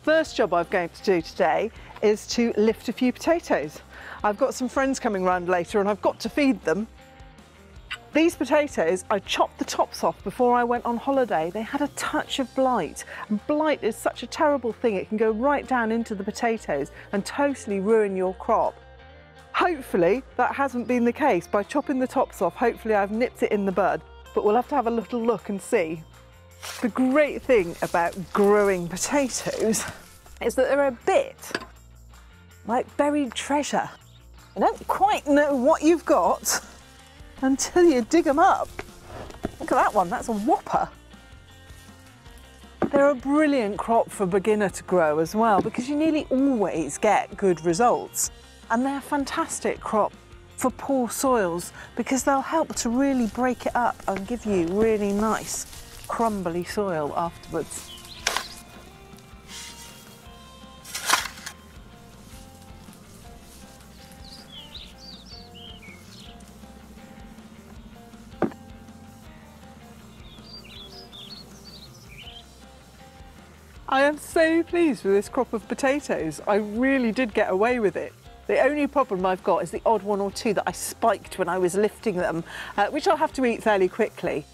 First job I'm going to do today is to lift a few potatoes. I've got some friends coming round later and I've got to feed them. These potatoes, I chopped the tops off before I went on holiday. They had a touch of blight. And blight is such a terrible thing. It can go right down into the potatoes and totally ruin your crop. Hopefully that hasn't been the case. By chopping the tops off, hopefully I've nipped it in the bud, but we'll have to have a little look and see. The great thing about growing potatoes is that they're a bit like buried treasure. You don't quite know what you've got until you dig them up. Look at that one, that's a whopper. They're a brilliant crop for a beginner to grow as well because you nearly always get good results. And they're a fantastic crop for poor soils because they'll help to really break it up and give you really nice crumbly soil afterwards. I am so pleased with this crop of potatoes. I really did get away with it. The only problem I've got is the odd one or two that I spiked when I was lifting them, which I'll have to eat fairly quickly.